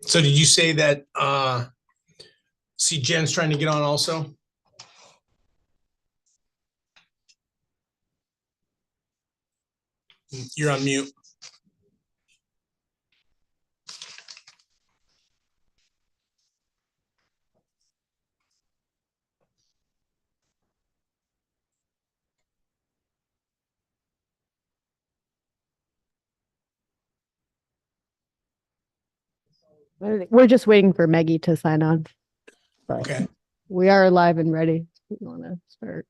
So did you say that, see Jen's trying to get on also? You're on mute. We're just waiting for Maggie to sign on. But Okay. we are live and ready. We want to start.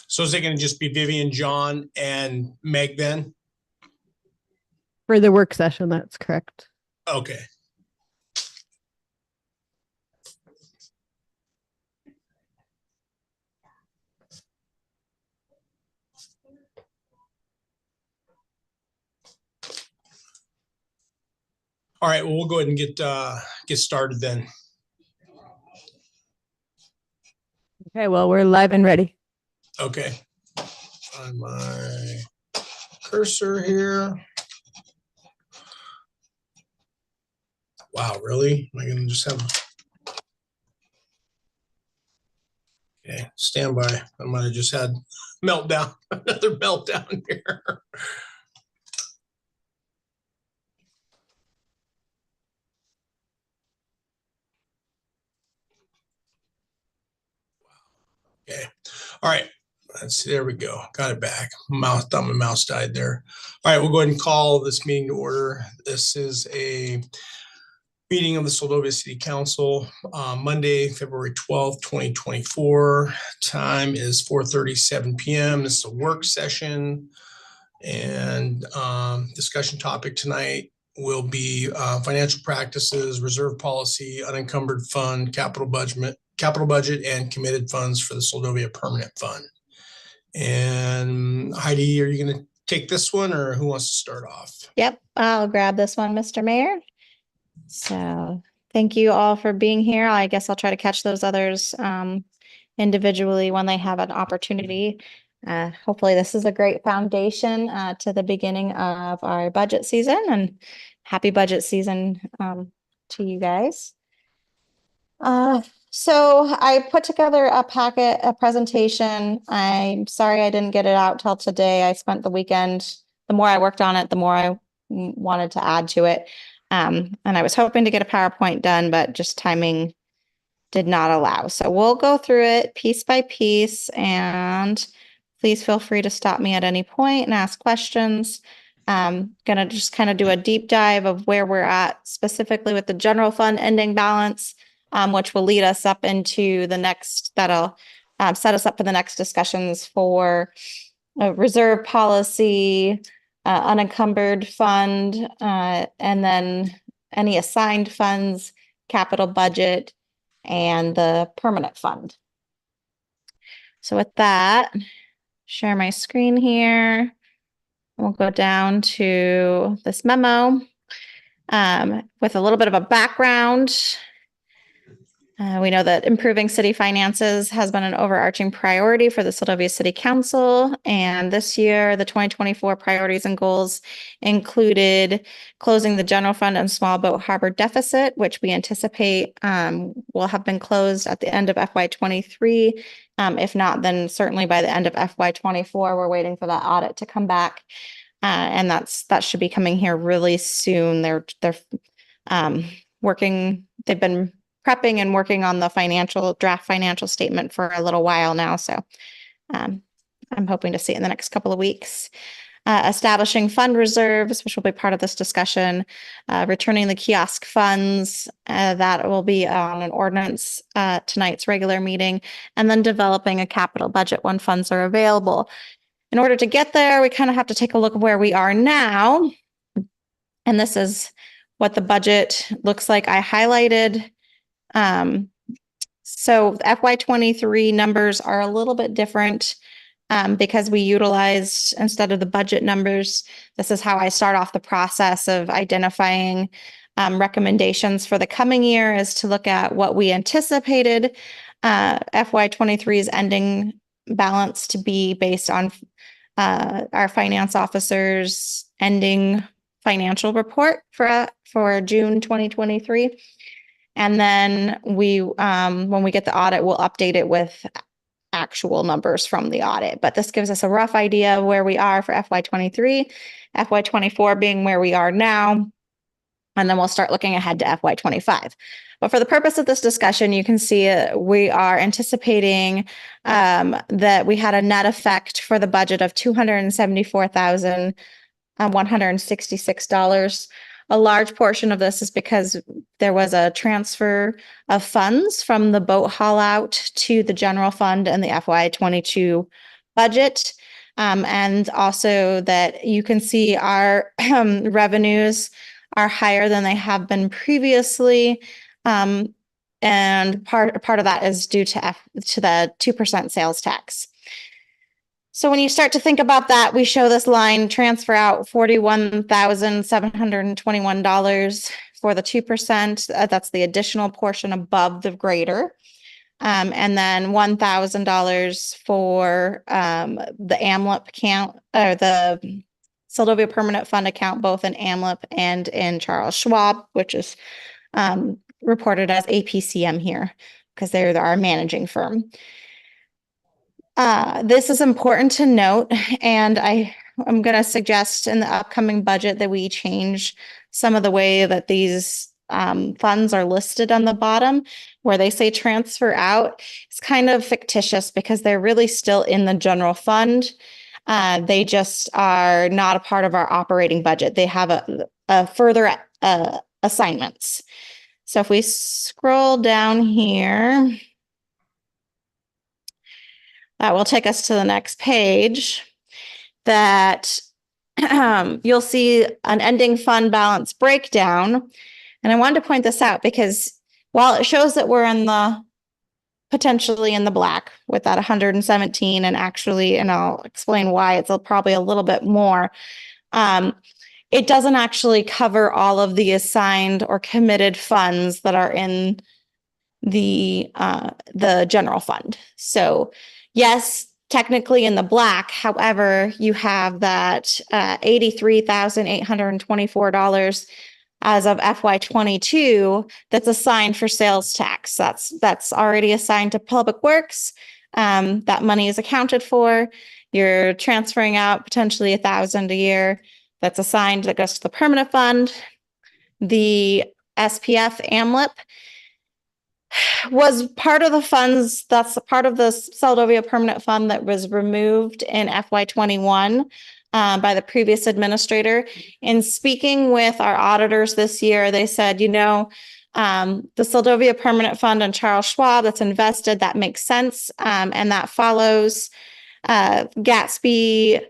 So is it going to just be Vivian, John, and Meg then? For the work session, that's correct. Okay. All right, well, we'll go ahead and get started then. Okay, well, we're live and ready. Okay. On my cursor here. Wow, really? Am I gonna just have okay, stand by. I might have just had meltdown, another meltdown here. Okay. All right. Let's see. There we go. Got it back. Thought my mouse died there. All right. We'll go ahead and call this meeting to order. This is a meeting of the Seldovia City Council, Monday, February 12th, 2024. Time is 4:37 p.m. This is a work session, and discussion topic tonight will be financial practices, reserve policy, unencumbered fund, capital budget, and committed funds for the Seldovia Permanent Fund. And Heidi, are you going to take this one, or who wants to start off? Yep, I'll grab this one, Mr. Mayor. So thank you all for being here. I guess I'll try to catch those others individually when they have an opportunity. Hopefully this is a great foundation to the beginning of our budget season, and happy budget season to you guys. So I put together a presentation. I'm sorry I didn't get it out till today. I spent the weekend. The more I worked on it, the more I wanted to add to it. And I was hoping to get a PowerPoint done, but just timing did not allow. So we'll go through it piece by piece, and please feel free to stop me at any point and ask questions. Gonna just kind of do a deep dive of where we're at specifically with the general fund ending balance, which will lead us up into the next, that'll set us up for the next discussions for reserve policy, unencumbered fund, and then any assigned funds, capital budget, and the permanent fund. So with that, share my screen here. We'll go down to this memo with a little bit of a background. We know that improving city finances has been an overarching priority for the Seldovia City Council. And this year, the 2024 priorities and goals included closing the general fund and small boat harbor deficit, which we anticipate will have been closed at the end of FY23. If not, then certainly by the end of FY24, we're waiting for that audit to come back. And that should be coming here really soon. They're working, they've been prepping and working on the draft financial statement for a little while now. So I'm hoping to see it in the next couple of weeks. Establishing fund reserves, which will be part of this discussion. Returning the kiosk funds, that will be on an ordinance tonight's regular meeting. And then developing a capital budget when funds are available. In order to get there, we kind of have to take a look at where we are now. And this is what the budget looks like. I highlighted. So FY23 numbers are a little bit different because we utilized, instead of the budget numbers, this is how I start off the process of identifying recommendations for the coming year is to look at what we anticipated FY23's ending balance to be based on our finance officer's ending financial report for June 2023. And then when we get the audit, we'll update it with actual numbers from the audit. But this gives us a rough idea of where we are for FY23, FY24 being where we are now. And then we'll start looking ahead to FY25. But for the purpose of this discussion, you can see we are anticipating that we had a net effect for the budget of $274,166. A large portion of this is because there was a transfer of funds from the boat haul out to the general fund and the FY22 budget. And also that you can see our revenues are higher than they have been previously. And part of that is due to the 2% sales tax. So when you start to think about that, we show this line transfer out $41,721 for the 2%. That's the additional portion above the greater. And then $1,000 for the AMLIP account or the Seldovia Permanent Fund account, both in AMLIP and in Charles Schwab, which is reported as APCM here because they're our managing firm. This is important to note, and I'm going to suggest in the upcoming budget that we change some of the way that these funds are listed on the bottom, where they say transfer out. It's kind of fictitious because they're really still in the general fund. They just are not a part of our operating budget. They have a further assignments. So if we scroll down here, that will take us to the next page that you'll see an ending fund balance breakdown. And I wanted to point this out because while it shows that we're potentially in the black with that 117 and actually, and I'll explain why it's probably a little bit more, it doesn't actually cover all of the assigned or committed funds that are in the general fund. So yes, technically in the black, however, you have that $83,824 as of FY22 that's assigned for sales tax. That's already assigned to Public Works. That money is accounted for. You're transferring out potentially $1,000 a year that's assigned that goes to the permanent fund. The SPF AMLIP was part of the funds, that's part of the Seldovia Permanent Fund that was removed in FY21 by the previous administrator. In speaking with our auditors this year, they said, the Seldovia Permanent Fund and Charles Schwab that's invested, that makes sense, and that follows Gatsby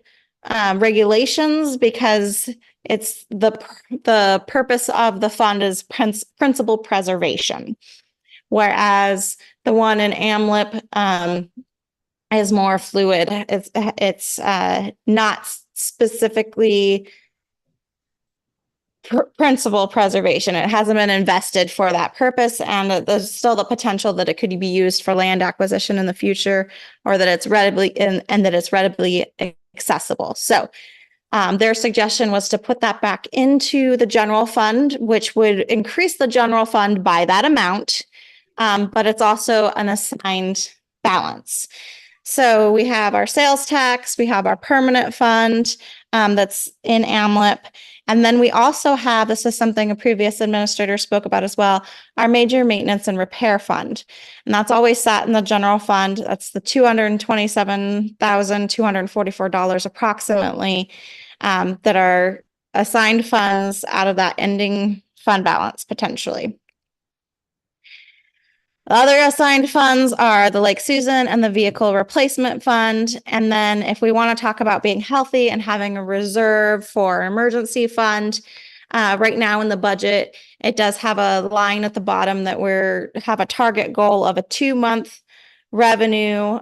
regulations because it's the purpose of the fund is principal preservation. Whereas the one in AMLIP is more fluid. It's not specifically principal preservation. It hasn't been invested for that purpose, and there's still the potential that it could be used for land acquisition in the future, or that it's readily and that it's readily accessible. So their suggestion was to put that back into the general fund, which would increase the general fund by that amount. But it's also an assigned balance. So we have our sales tax, we have our permanent fund that's in AMLIP. And then we also have, this is something a previous administrator spoke about as well, our major maintenance and repair fund. And that's always sat in the general fund. That's the $227,244 approximately that are assigned funds out of that ending fund balance potentially. Other assigned funds are the Lake Susan and the Vehicle Replacement Fund. And then if we want to talk about being healthy and having a reserve for emergency fund, right now in the budget, it does have a line at the bottom that have a target goal of a 2-month revenue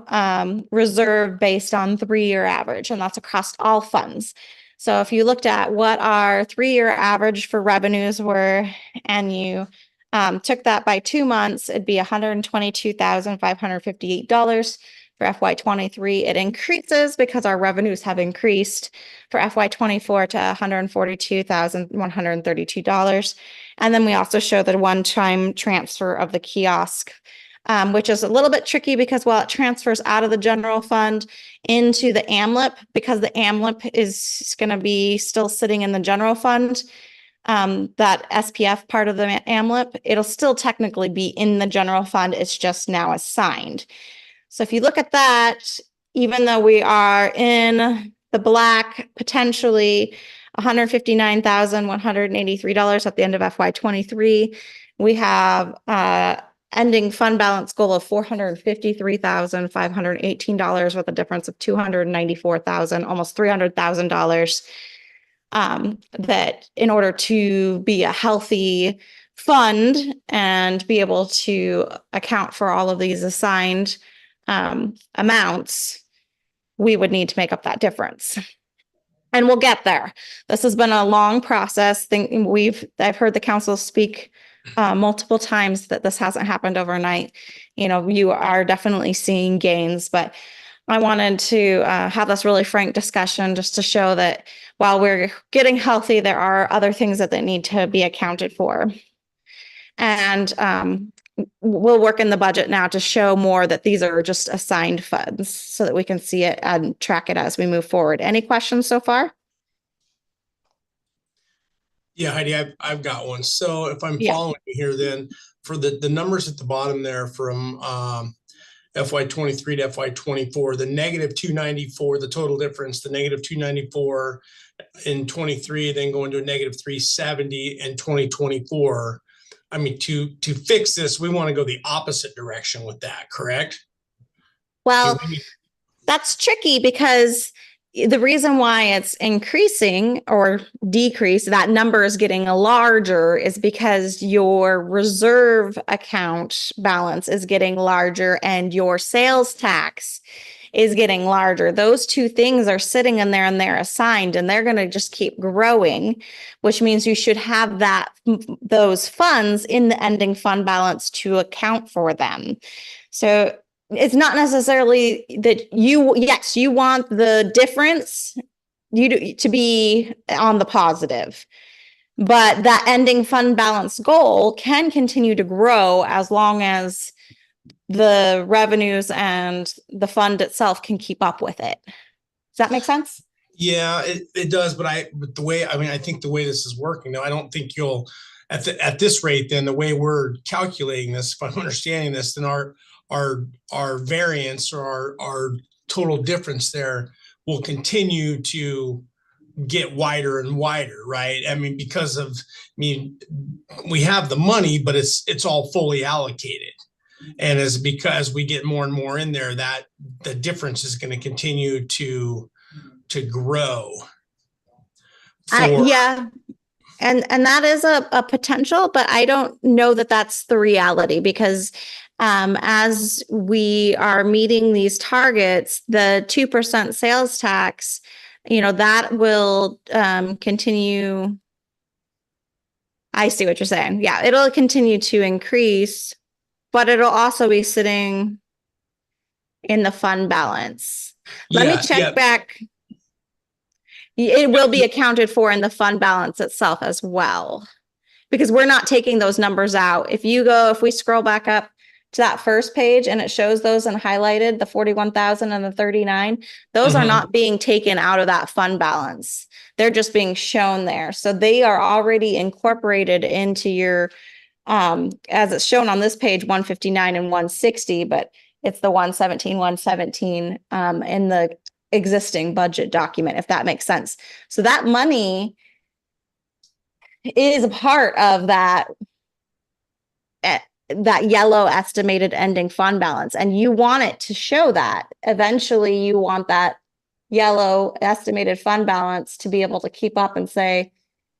reserve based on 3-year average, and that's across all funds. So if you looked at what our 3-year average for revenues were, and you took that by 2 months, it'd be $122,558 for FY23. It increases because our revenues have increased for FY24 to $142,132. And then we also show the one-time transfer of the kiosk, which is a little bit tricky because while it transfers out of the general fund into the AMLIP, because the AMLIP is going to be still sitting in the general fund, that SPF part of the AMLIP, it'll still technically be in the general fund. It's just now assigned. So if you look at that, even though we are in the black, potentially $159,183 at the end of FY23, we have ending fund balance goal of $453,518 with a difference of $294,000, almost $300,000. That in order to be a healthy fund and be able to account for all of these assigned amounts, we would need to make up that difference. And we'll get there. This has been a long process. I've heard the council speak multiple times that this hasn't happened overnight. You are definitely seeing gains, but I wanted to have this really frank discussion just to show that while we're getting healthy, there are other things that need to be accounted for. And we'll work in the budget now to show more that these are just assigned funds so that we can see it and track it as we move forward. Any questions so far? Yeah, Heidi, I've got one. So if I'm Yeah. following you here, then for the numbers at the bottom there from FY23 to FY24, the negative 294, the total difference, the negative 294 in 23, then going to a negative 370 in 2024. I mean, to fix this, we want to go the opposite direction with that, correct? Well, that's tricky because the reason why it's increasing or decrease, that number is getting larger, is because your reserve account balance is getting larger and your sales tax is getting larger. Those two things are sitting in there and they're assigned and they're going to just keep growing, which means you should have those funds in the ending fund balance to account for them. So it's not necessarily that you want the difference to be on the positive, but that ending fund balance goal can continue to grow as long as the revenues and the fund itself can keep up with it. Does that make sense? Yeah, it does. But I think the way this is working now, I don't think you'll at this rate, then the way we're calculating this, if I'm understanding this, then our variance or our total difference there will continue to get wider and wider, right? I mean, we have the money, but it's all fully allocated. And because we get more and more in there, that the difference is going to continue to grow. Yeah. And that is a potential, but I don't know that that's the reality because as we are meeting these targets, the 2% sales tax, that will continue. I see what you're saying. Yeah, it'll continue to increase, but it'll also be sitting in the fund balance. Let me check back. It will be accounted for in the fund balance itself as well, because we're not taking those numbers out. If we scroll back up to that first page and it shows those and highlighted the 41,000 and the 39, those are not being taken out of that fund balance. They're just being shown there. So they are already incorporated into your, as it's shown on this page, 159 and 160, but it's the 117 in the existing budget document, if that makes sense. So that money is a part of that yellow estimated ending fund balance. And you want it to show that. Eventually you want that yellow estimated fund balance to be able to keep up and say,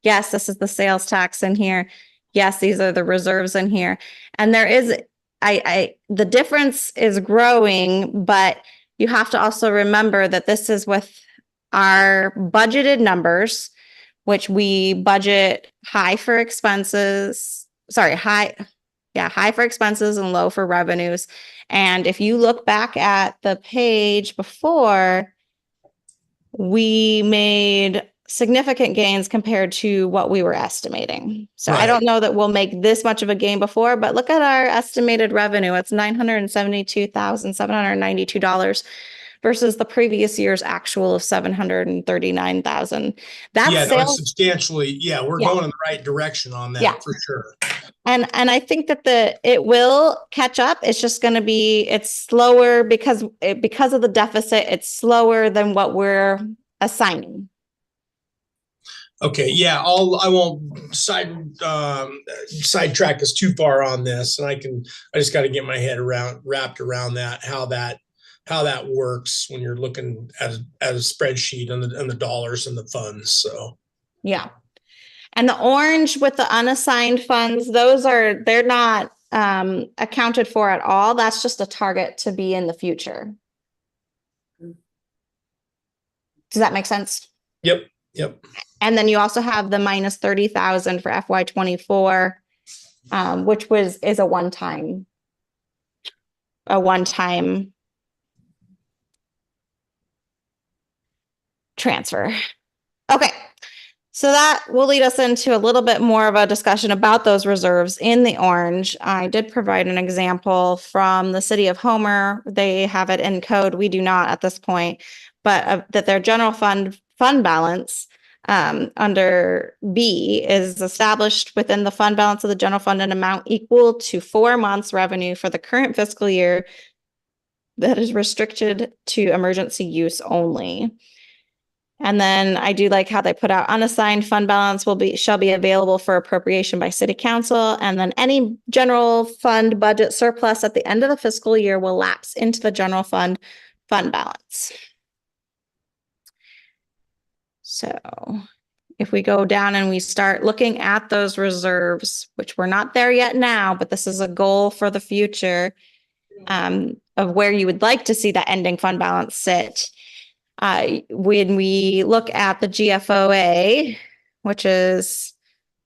yes, this is the sales tax in here. Yes, these are the reserves in here. And there is, the difference is growing, but you have to also remember that this is with our budgeted numbers, which we budget high for expenses, high for expenses and low for revenues. And if you look back at the page before, we made significant gains compared to what we were estimating. So I don't know that we'll make this much of a gain before, but look at our estimated revenue. It's $972,792 versus the previous year's actual of $739,000. That's Yeah, no, sales. it's substantially, we're going in the right direction on that for sure. And I think that it will catch up. It's just going to be, it's slower because of the deficit. It's slower than what we're assigning. Okay, yeah, I won't sidetrack us too far on this, and I just got to get my head wrapped around that, how that works when you're looking at a spreadsheet and the dollars and the funds. So yeah, and the orange with the unassigned funds, they're not accounted for at all. That's just a target to be in the future. Does that make sense? Yep. And then you also have the minus 30,000 for FY24, which is a one-time transfer. Okay. So that will lead us into a little bit more of a discussion about those reserves in the orange. I did provide an example from the city of Homer. They have it in code. We do not at this point, but that their general fund balance under B is established within the fund balance of the general fund an amount equal to 4 months revenue for the current fiscal year that is restricted to emergency use only. And then I do like how they put out unassigned fund balance shall be available for appropriation by city council. And then any general fund budget surplus at the end of the fiscal year will lapse into the general fund balance. So if we go down and we start looking at those reserves, which we're not there yet now, but this is a goal for the future of where you would like to see that ending fund balance sit. When we look at the GFOA, which is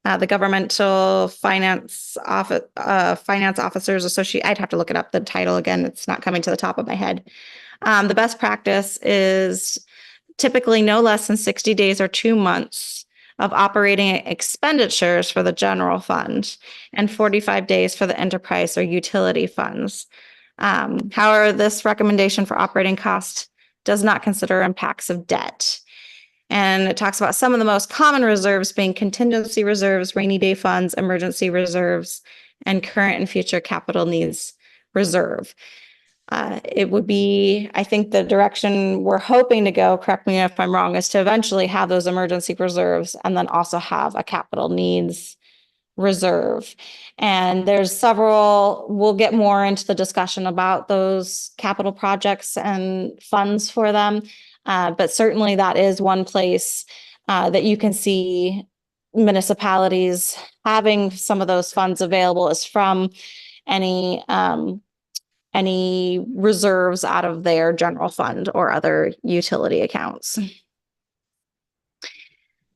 the Governmental Finance Officers Association, I'd have to look it up, the title again, it's not coming to the top of my head. The best practice is typically no less than 60 days or 2 months of operating expenditures for the general fund and 45 days for the enterprise or utility funds. However, this recommendation for operating cost does not consider impacts of debt. And it talks about some of the most common reserves being contingency reserves, rainy day funds, emergency reserves, and current and future capital needs reserve. It would be, I think the direction we're hoping to go, correct me if I'm wrong, is to eventually have those emergency reserves and then also have a capital needs reserve. And there's several, we'll get more into the discussion about those capital projects and funds for them. But certainly that is one place that you can see municipalities having some of those funds available is from any reserves out of their general fund or other utility accounts.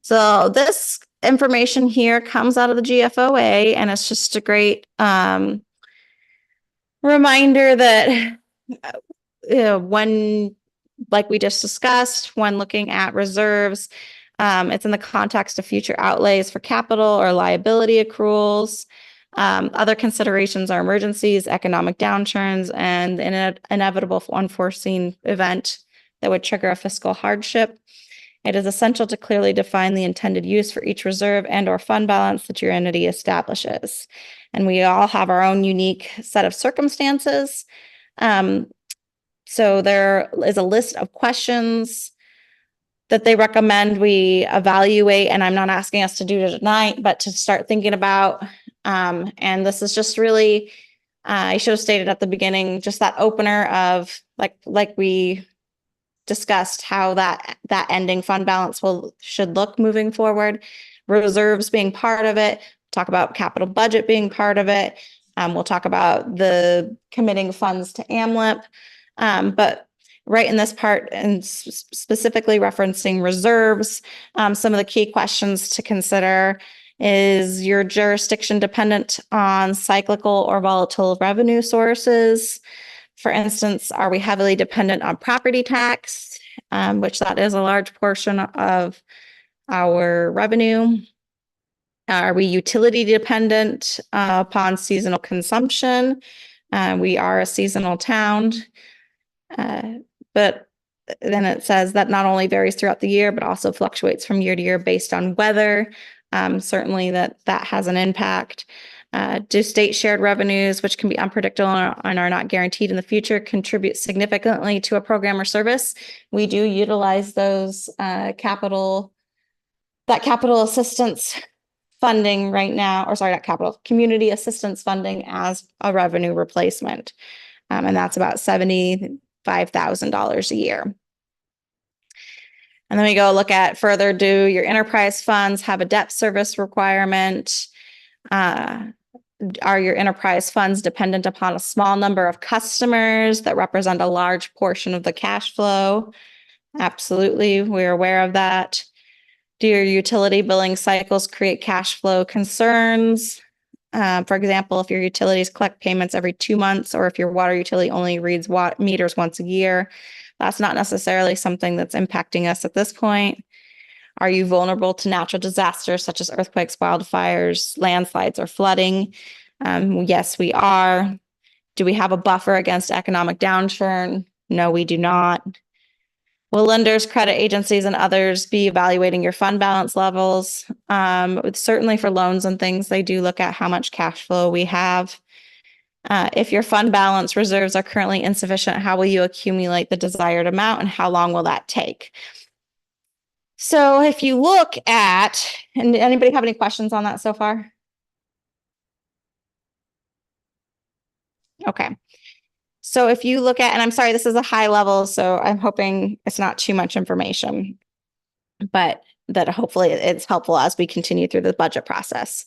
So this information here comes out of the GFOA, and it's just a great reminder that when, like we just discussed, when looking at reserves, it's in the context of future outlays for capital or liability accruals. Other considerations are emergencies, economic downturns, and an inevitable unforeseen event that would trigger a fiscal hardship. It is essential to clearly define the intended use for each reserve and or fund balance that your entity establishes. And we all have our own unique set of circumstances. So there is a list of questions that they recommend we evaluate, and I'm not asking us to do it tonight, but to start thinking about. And this is just really, I should have stated at the beginning, just that opener of like we discussed how that ending fund balance should look moving forward, reserves being part of it, talk about capital budget being part of it. We'll talk about the committing funds to AMLIP. But right in this part and specifically referencing reserves, some of the key questions to consider is your jurisdiction dependent on cyclical or volatile revenue sources? For instance, are we heavily dependent on property tax, which that is a large portion of our revenue? Are we utility dependent upon seasonal consumption? We are a seasonal town, but then it says that not only varies throughout the year, but also fluctuates from year to year based on weather. Certainly that has an impact. Do state shared revenues, which can be unpredictable and are not guaranteed in the future, contribute significantly to a program or service? We do utilize those capital assistance funding right now, or sorry, not capital, community assistance funding as a revenue replacement. And that's about $75,000 a year. And then we go look at further, do your enterprise funds have a debt service requirement? Are your enterprise funds dependent upon a small number of customers that represent a large portion of the cash flow? Absolutely, we're aware of that. Do your utility billing cycles create cash flow concerns? For example, if your utilities collect payments every 2 months, or if your water utility only reads meters once a year, that's not necessarily something that's impacting us at this point. Are you vulnerable to natural disasters such as earthquakes, wildfires, landslides, or flooding? Yes, we are. Do we have a buffer against economic downturn? No, we do not. Will lenders, credit agencies, and others be evaluating your fund balance levels? Certainly for loans and things, they do look at how much cash flow we have. If your fund balance reserves are currently insufficient, how will you accumulate the desired amount, and how long will that take? So if you look at, and anybody have any questions on that so far? Okay. So if you look at, and I'm sorry, this is a high level, so I'm hoping it's not too much information, but that hopefully it's helpful as we continue through the budget process.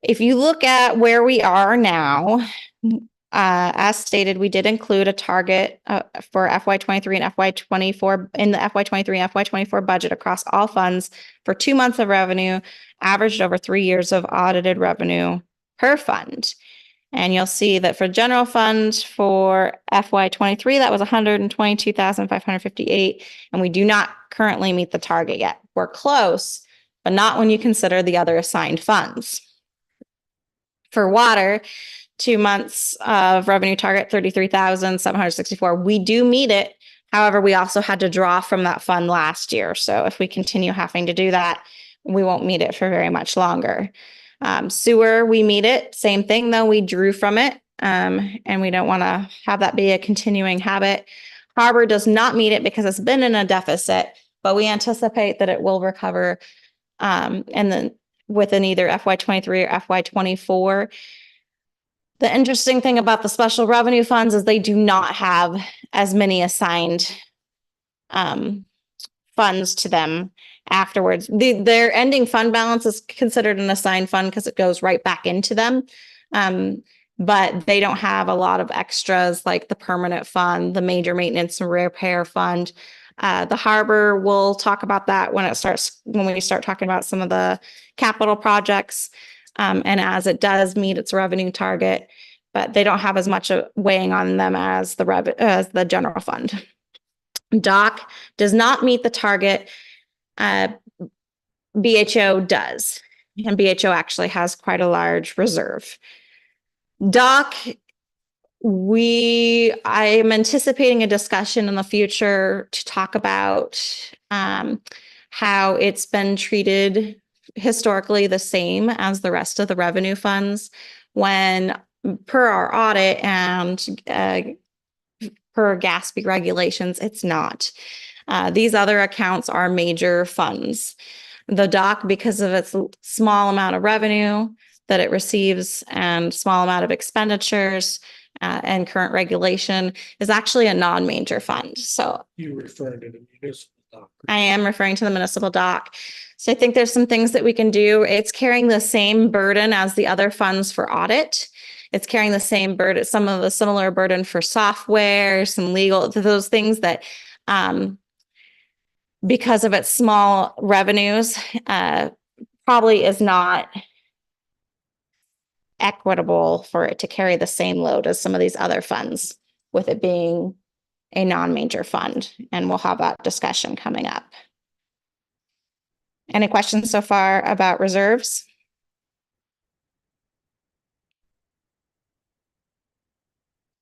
If you look at where we are now, as stated, we did include a target for FY23 and FY24 in the FY23 and FY24 budget across all funds for 2 months of revenue, averaged over 3 years of audited revenue per fund. And you'll see that for general fund for FY23, that was 122,558, and we do not currently meet the target yet. We're close, but not when you consider the other assigned funds. For water, 2 months of revenue target, 33,764. We do meet it. However, we also had to draw from that fund last year. So if we continue having to do that, we won't meet it for very much longer. Sewer, we meet it. Same thing, though. We drew from it, and we don't want to have that be a continuing habit. Harbor does not meet it because it's been in a deficit, but we anticipate that it will recover and then within either FY23 or FY24. The interesting thing about the special revenue funds is they do not have as many assigned funds to them afterwards. Their ending fund balance is considered an assigned fund because it goes right back into them. But they don't have a lot of extras like the permanent fund, the major maintenance and repair fund. The harbor, we'll talk about that when we start talking about some of the capital projects. And as it does meet its revenue target, but they don't have as much weighing on them as the general fund. Dock does not meet the target. BHO does, and BHO actually has quite a large reserve. Dock, I am anticipating a discussion in the future to talk about how it's been treated historically the same as the rest of the revenue funds, when per our audit and per GASB regulations, it's not. These other accounts are major funds. The dock, because of its small amount of revenue that it receives and small amount of expenditures and current regulation, is actually a non-major fund. So You referred to the municipal dock. I am referring to the municipal dock. So I think there's some things that we can do. It's carrying the same burden as the other funds for audit. It's carrying the same burden, some of the similar burden for software, some legal, those things that, because of its small revenues, probably is not equitable for it to carry the same load as some of these other funds, with it being a non-major fund. And we'll have that discussion coming up. Any questions so far about reserves?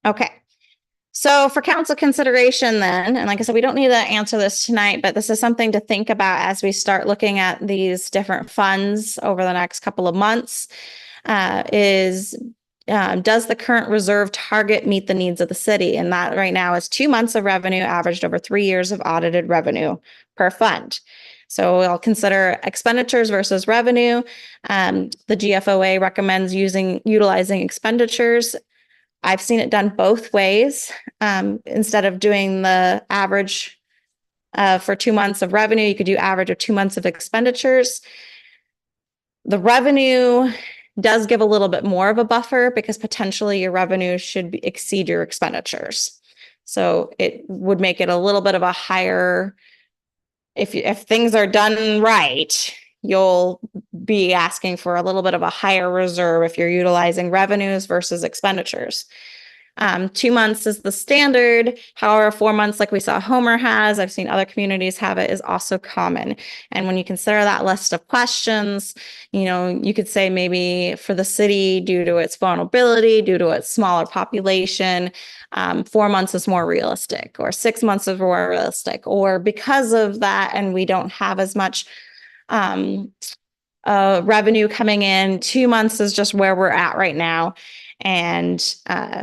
Okay. So for council consideration then, and like I said, we don't need to answer this tonight, but this is something to think about as we start looking at these different funds over the next couple of months, does the current reserve target meet the needs of the city? And that right now is 2 months of revenue averaged over 3 years of audited revenue per fund. So we'll consider expenditures versus revenue. The GFOA recommends utilizing expenditures. I've seen it done both ways. Instead of doing the average for 2 months of revenue, you could do average of 2 months of expenditures. The revenue does give a little bit more of a buffer because potentially your revenue should exceed your expenditures. So it would make it a little bit of a higher, if things are done right, you'll be asking for a little bit of a higher reserve if you're utilizing revenues versus expenditures. 2 months is the standard. However, 4 months, like we saw Homer has, I've seen other communities have it, is also common. And when you consider that list of questions, you could say maybe for the city, due to its vulnerability, due to its smaller population, 4 months is more realistic, or 6 months is more realistic, or because of that, and we don't have as much revenue coming in, 2 months is just where we're at right now. And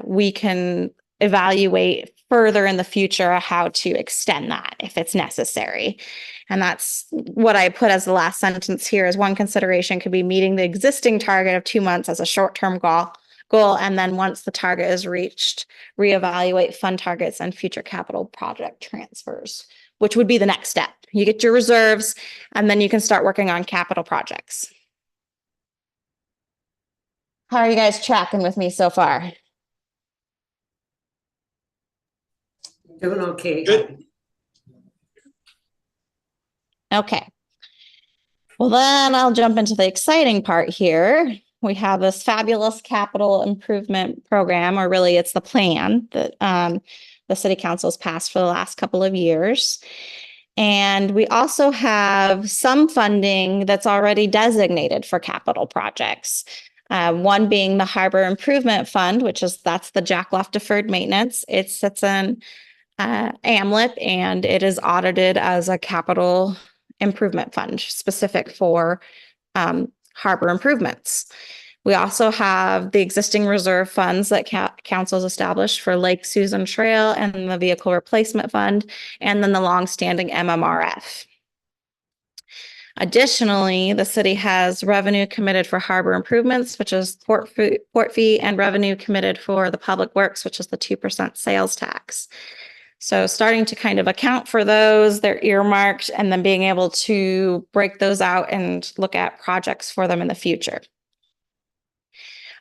we can evaluate further in the future how to extend that if it's necessary. And that's what I put as the last sentence here, is one consideration could be meeting the existing target of 2 months as a short-term goal. And then once the target is reached, reevaluate fund targets and future capital project transfers, which would be the next step. You get your reserves, and then you can start working on capital projects. How are you guys tracking with me so far? Doing okay. Good. Okay. Well, then I'll jump into the exciting part here. We have this fabulous capital improvement program, or really it's the plan that the city council has passed for the last couple of years. And we also have some funding that's already designated for capital projects. One being the Harbor Improvement Fund, that's the Jackloff Deferred Maintenance. It sits in AMLIP, and it is audited as a capital improvement fund specific for harbor improvements. We also have the existing reserve funds that council's established for Lake Susan Trail and the Vehicle Replacement Fund, and then the longstanding MMRF. Additionally, the city has revenue committed for harbor improvements, which is port fee, and revenue committed for the public works, which is the 2% sales tax. So starting to kind of account for those, they're earmarked, and then being able to break those out and look at projects for them in the future.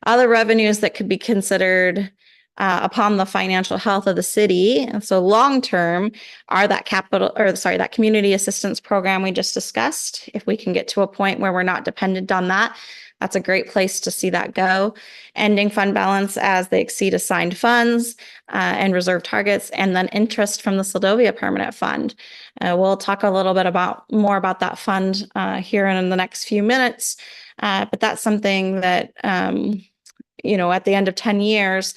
Other revenues that could be considered upon the financial health of the city, and so long-term, are that that community assistance program we just discussed. If we can get to a point where we're not dependent on that, that's a great place to see that go. Ending fund balance as they exceed assigned funds and reserve targets, and then interest from the Seldovia Permanent Fund. We'll talk a little bit more about that fund here in the next few minutes, but that's something that, at the end of 10 years,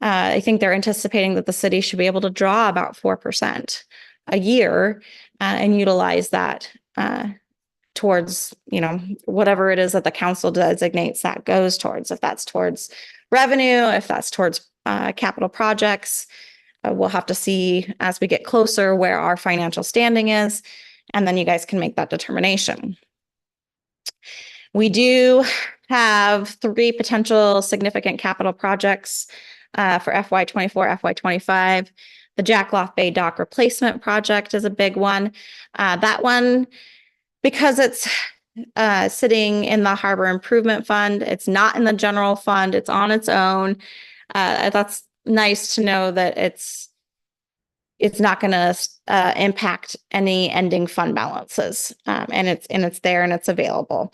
I think they're anticipating that the city should be able to draw about 4% a year and utilize that towards, whatever it is that the council designates that goes towards. If that's towards revenue, if that's towards capital projects, we'll have to see as we get closer where our financial standing is, and then you guys can make that determination. We do have 3 potential significant capital projects for FY24, FY25. The Jackloff Bay Dock Replacement Project is a big one. That one, because it's sitting in the Harbor Improvement Fund. It's not in the general fund. It's on its own. That's nice to know that it's not going to impact any ending fund balances, and it's there and it's available.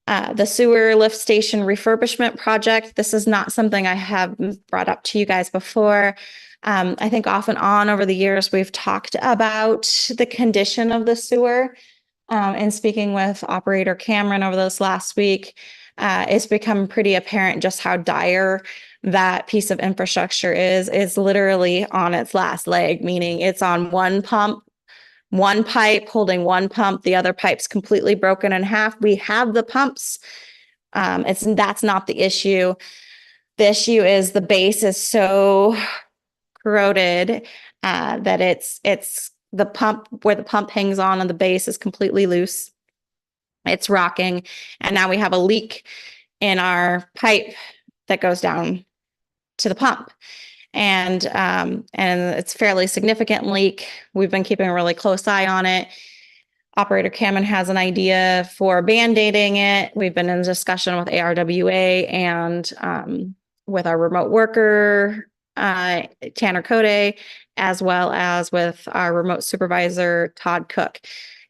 The sewer lift station refurbishment project. This is not something I have brought up to you guys before. I think off and on over the years, we've talked about the condition of the sewer. And speaking with operator Cameron over this last week, it's become pretty apparent just how dire that piece of infrastructure is literally on its last leg, meaning it's on one pump, one pipe holding one pump, the other pipe's completely broken in half. We have the pumps. That's not the issue. The issue is the base is so corroded that it's the pump where the pump hangs on the base is completely loose. It's rocking, and now we have a leak in our pipe that goes down to the pump. And it's a fairly significant leak. We've been keeping a really close eye on it. Operator Cameron has an idea for band-aiding it. We've been in discussion with ARWA and with our remote worker, Tanner Code, as well as with our remote supervisor, Todd Cook.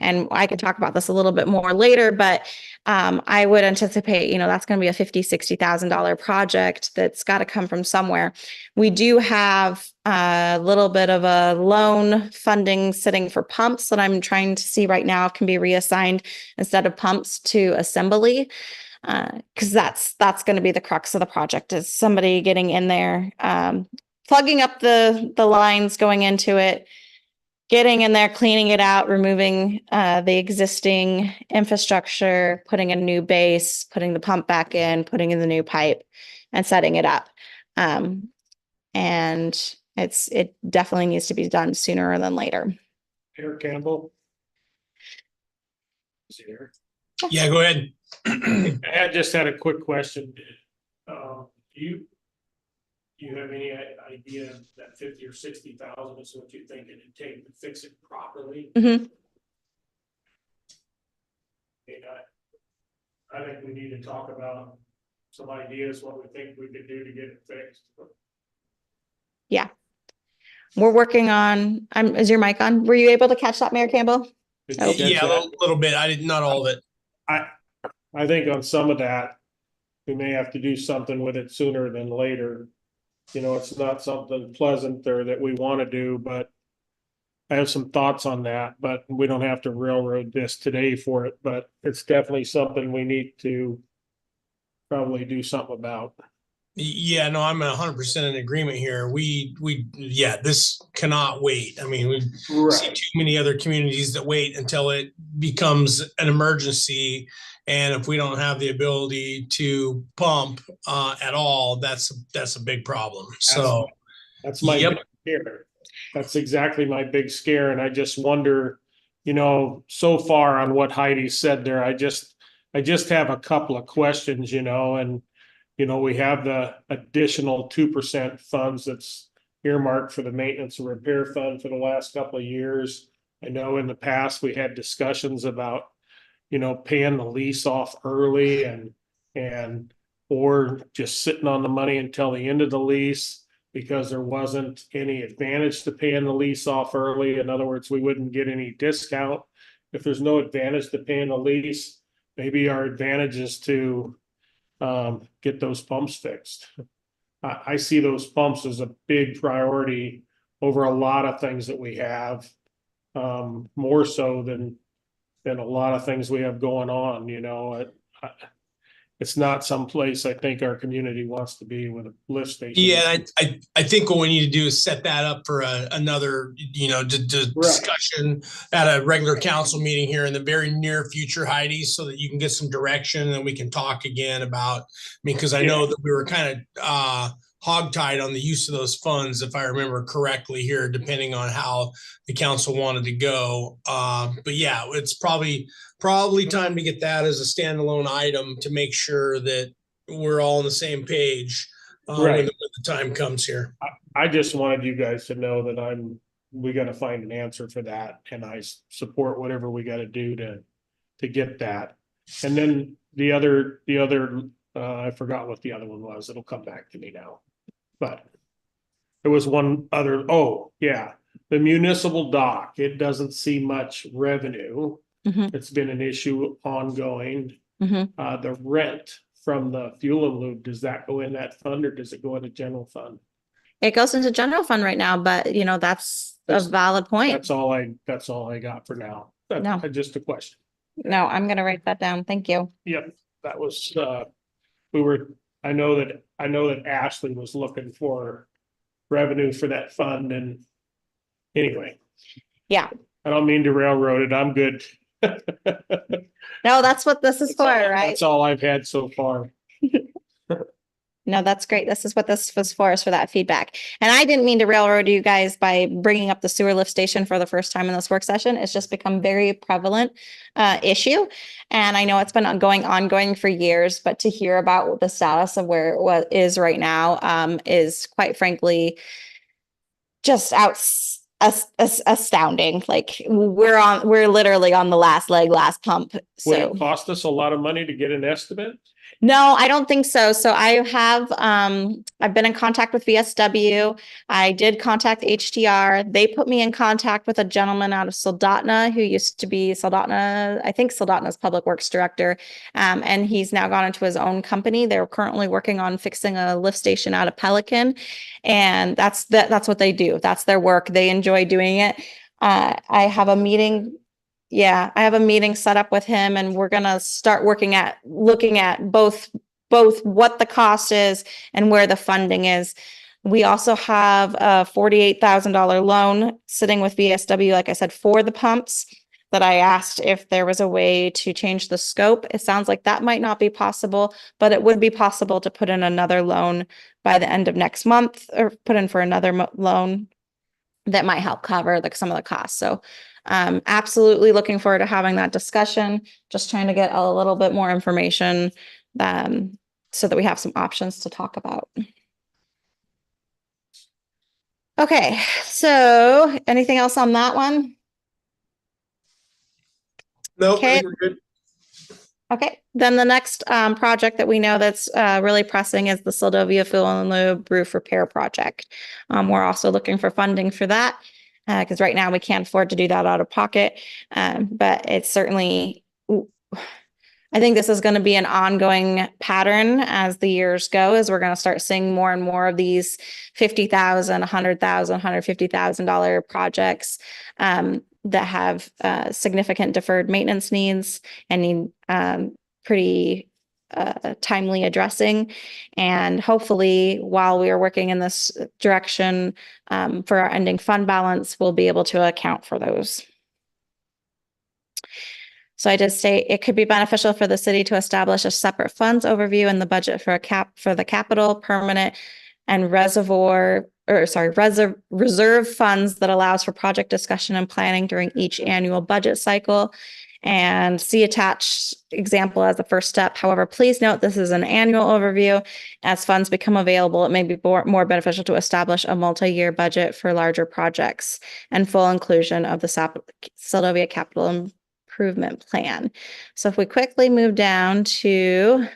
And I can talk about this a little bit more later, but I would anticipate, that's going to be a $50,000, $60,000 project that's got to come from somewhere. We do have a little bit of a loan funding sitting for pumps that I'm trying to see right now if can be reassigned instead of pumps to assembly. Because that's going to be the crux of the project, is somebody getting in there, plugging up the lines going into it, getting in there, cleaning it out, removing the existing infrastructure, putting a new base, putting the pump back in, putting in the new pipe, and setting it up. And it definitely needs to be done sooner than later. Mayor Campbell. Is he there? Yeah, go ahead. I just had a quick question. Do you have any idea that 50 or 60,000 is what you think it'd take to fix it properly? Mm-hmm. I think we need to talk about some ideas, what we think we could do to get it fixed. Yeah. We're working on, is your mic on? Were you able to catch that, Mayor Campbell? Oh. Yeah, a little bit. I did not all of it. I think on some of that, we may have to do something with it sooner than later. It's not something pleasant or that we want to do, but I have some thoughts on that, but we don't have to railroad this today for it, but it's definitely something we need to probably do something about. Yeah, no, I'm 100% in agreement here. This cannot wait. I mean, we see too many other communities that wait until it becomes an emergency. And if we don't have the ability to pump at all, that's a big problem. So that's my big scare. That's exactly my big scare. And I just wonder, so far on what Heidi said there, I just have a couple of questions, and we have the additional 2% funds that's earmarked for the maintenance and repair fund for the last couple of years. I know in the past we had discussions about, paying the lease off early or just sitting on the money until the end of the lease because there wasn't any advantage to paying the lease off early. In other words, we wouldn't get any discount. If there's no advantage to paying the lease, maybe our advantage is to get those pumps fixed. I see those pumps as a big priority over a lot of things that we have, more so than a lot of things we have going on. It's not someplace I think our community wants to be with a lift station. Yeah, I think what we need to do is set that up for another, discussion at a regular council meeting here in the very near future, Heidi, so that you can get some direction and we can talk again about, because I know that we were kind of hogtied on the use of those funds, if I remember correctly here, depending on how the council wanted to go. But yeah, it's probably time to get that as a standalone item to make sure that we're all on the same page when the time comes here. I just wanted you guys to know that we got to find an answer for that, and I support whatever we got to do to to get that. And then the other, I forgot what the other one was. It'll come back to me now. But there was one other, oh, yeah, the municipal dock. It doesn't see much revenue. Mhm. It's been an issue ongoing. Mhm. The rent from the fuel and lube, does that go in that fund or does it go in a general fund? It goes into general fund right now, but you know, that's a That's- valid point. That's all I got for now. No. Just a question. No, I'm gonna write that down. Thank you. Yep, that was, I know that Ashley was looking for revenue for that fund and anyway. Yeah. I don't mean to railroad it. I'm good. No, that's what this is for, right? That's all I've had so far. No, that's great. This is what this was for, is for that feedback. And I didn't mean to railroad you guys by bringing up the sewer lift station for the first time in this work session. It's just become very prevalent issue. And I know it's been ongoing for years, but to hear about the status of where it is right now is quite frankly just astounding. Like we're literally on the last leg, last pump. Would So it cost us a lot of money to get an estimate? no, I don't think so. So I have, I've been in contact with VSW. I did contact HDR. They put me in contact with a gentleman out of Soldotna who used to be I think Soldotna's public works director. And he's now gone into his own company. They're currently working on fixing a lift station out of Pelican. And that's what they do. That's their work. They enjoy doing it. I have a meeting. Yeah, I have a meeting set up with him and we're gonna start looking at both what the cost is and where the funding is. We also have a $48,000 loan sitting with VSW, like I said, for the pumps that I asked if there was a way to change the scope. It sounds like that might not be possible, but it would be possible to put in another loan by the end of next month or put in for another loan that might help cover some of the costs. So absolutely looking forward to having that discussion, just trying to get a little bit more information so that we have some options to talk about. Okay, so anything else on that one? No, Okay. I think we're good. Okay, then the next project that we know that's really pressing is the Seldovia Fuel and Lube roof repair project. We're also looking for funding for that because right now we can't afford to do that out of pocket. But it's certainly, I think this is going to be an ongoing pattern as the years go, as we're going to start seeing more and more of these $50,000, $100,000, $150,000 projects that have significant deferred maintenance needs and need pretty timely addressing. And hopefully, while we are working in this direction for our ending fund balance, we'll be able to account for those. So I did state it could be beneficial for the city to establish a separate funds overview in the budget for the capital, permanent, and reserve funds that allows for project discussion and planning during each annual budget cycle. And see attached example as the first step. However, please note this is an annual overview. As funds become available, it may be more beneficial to establish a multi-year budget for larger projects and full inclusion of the Seldovia Capital Improvement Plan. So if we quickly move down to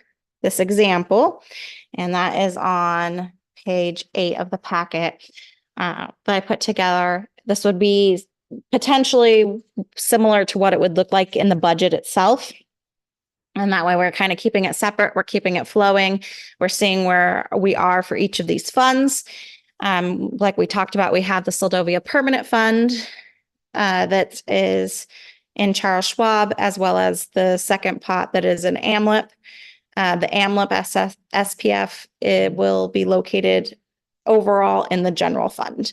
this example, and that is on page 8 of the packet that I put together. This would be potentially similar to what it would look like in the budget itself. And that way we're kind of keeping it separate. We're keeping it flowing. We're seeing where we are for each of these funds. Like we talked about, we have the Seldovia Permanent Fund that is in Charles Schwab, as well as the second pot that is an AMLIP. The AMLIP SPF, it will be located overall in the general fund.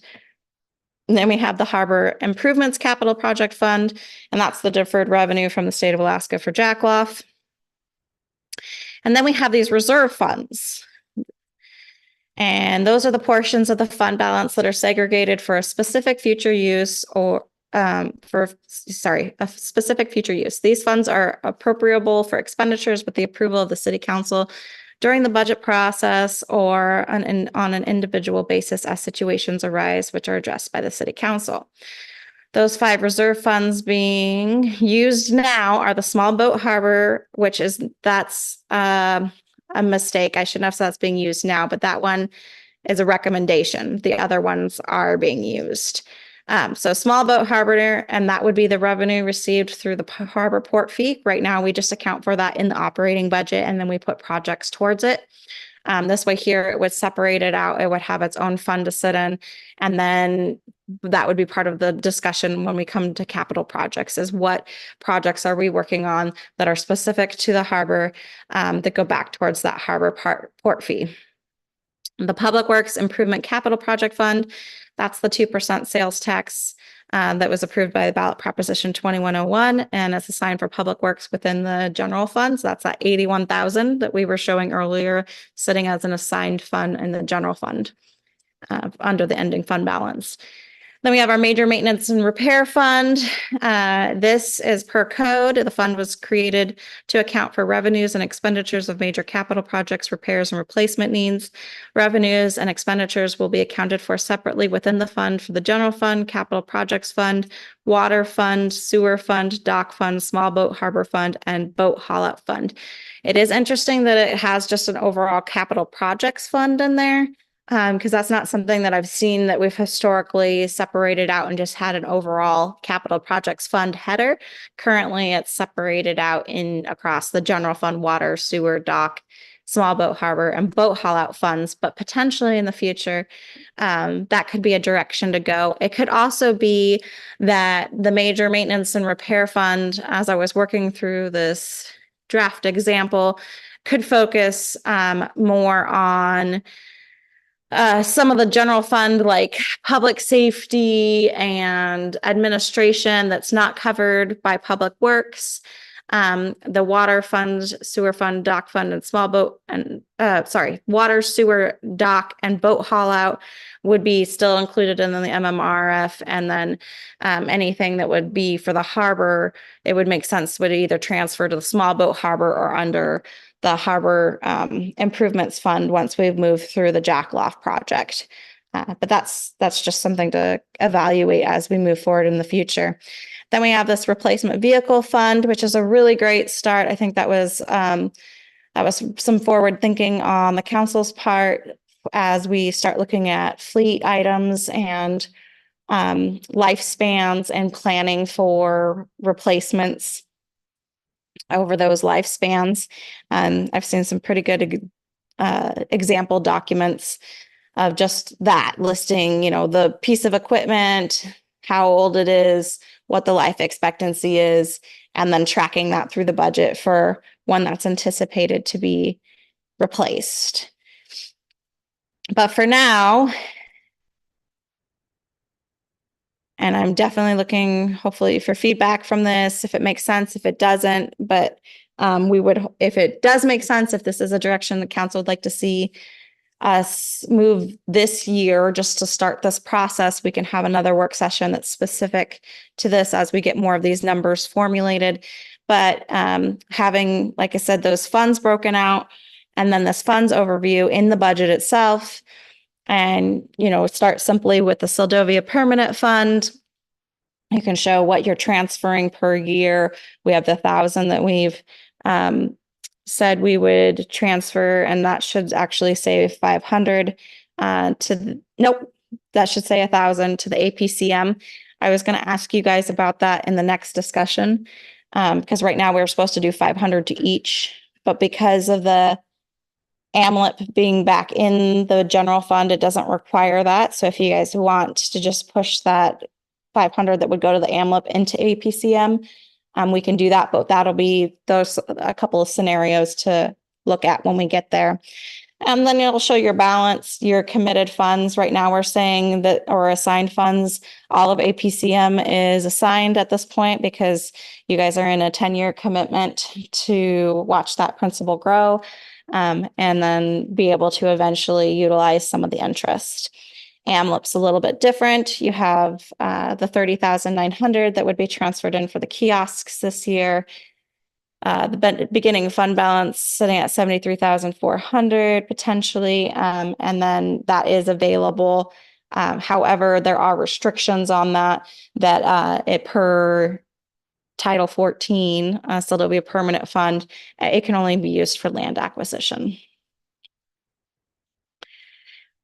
And then we have the Harbor Improvements Capital Project Fund, and that's the deferred revenue from the state of Alaska for Jackloff. And then we have these reserve funds. And those are the portions of the fund balance that are segregated for a specific future use or a specific future use. These funds are appropriable for expenditures with the approval of the city council during the budget process or on an individual basis as situations arise, which are addressed by the city council. Those 5 reserve funds being used now are the small boat harbor, that's a mistake. I shouldn't have said that's being used now, but that one is a recommendation. The other ones are being used. So small boat harbor, and that would be the revenue received through the harbor port fee. Right now, we just account for that in the operating budget, and then we put projects towards it. This way here, it would separate it out. It would have its own fund to sit in. And then that would be part of the discussion when we come to capital projects, is what projects are we working on that are specific to the harbor, that go back towards that harbor port fee. The Public Works Improvement Capital Project Fund, that's the 2% sales tax that was approved by the ballot proposition 2101, and it's assigned for public works within the general funds. That's that 81,000 that we were showing earlier, sitting as an assigned fund in the general fund under the ending fund balance. Then we have our major maintenance and repair fund. This is per code. The fund was created to account for revenues and expenditures of major capital projects, repairs and replacement needs. Revenues and expenditures will be accounted for separately within the fund for the general fund, capital projects fund, water fund, sewer fund, dock fund, small boat harbor fund, and boat haul-out fund. It is interesting that it has just an overall capital projects fund in there, because that's not something that I've seen that we've historically separated out and just had an overall capital projects fund header. Currently, it's separated out across the general fund, water, sewer, dock, small boat harbor, and boat haul out funds. But potentially in the future, that could be a direction to go. It could also be that the major maintenance and repair fund, as I was working through this draft example, could focus more on some of the general fund, like public safety and administration, that's not covered by public works. The water fund, sewer fund, dock fund, and small boat and water, sewer, dock, and boat haul out would be still included in the MMRF. And then anything that would be for the harbor, it would make sense would either transfer to the small boat harbor or under the harbor improvements fund once we've moved through the Jackaloft project. But that's just something to evaluate as we move forward in the future. Then we have this replacement vehicle fund, which is a really great start. I think that was some forward thinking on the council's part as we start looking at fleet items and lifespans and planning for replacements over those lifespans. I've seen some pretty good example documents of just that, listing, the piece of equipment, how old it is, what the life expectancy is, and then tracking that through the budget for when that's anticipated to be replaced. But for now, and I'm definitely looking, hopefully, for feedback from this, if it makes sense, if it doesn't, but we would, if it does make sense, if this is a direction the council would like to see us move this year, just to start this process, we can have another work session that's specific to this as we get more of these numbers formulated. But having, like I said, those funds broken out, and then this funds overview in the budget itself, and, start simply with the Seldovia permanent fund. You can show what you're transferring per year. We have the 1,000 that we've said we would transfer, and that should actually say 500 nope, that should say 1,000 to the APCM. I was going to ask you guys about that in the next discussion, because right now we're supposed to do 500 to each, but because of the AMLIP being back in the general fund, it doesn't require that. So if you guys want to just push that 500 that would go to the AMLIP into APCM, we can do that, but that'll be a couple of scenarios to look at when we get there. And then it'll show your balance, your committed funds. Right now we're saying that, or assigned funds, all of APCM is assigned at this point because you guys are in a 10-year commitment to watch that principal grow, and then be able to eventually utilize some of the interest. AMLIP's a little bit different. You have the 30,900 that would be transferred in for the kiosks this year. The beginning fund balance sitting at 73,400 potentially, and then that is available However, there are restrictions on that it per Title 14, Seldovia Permanent Fund, it can only be used for land acquisition.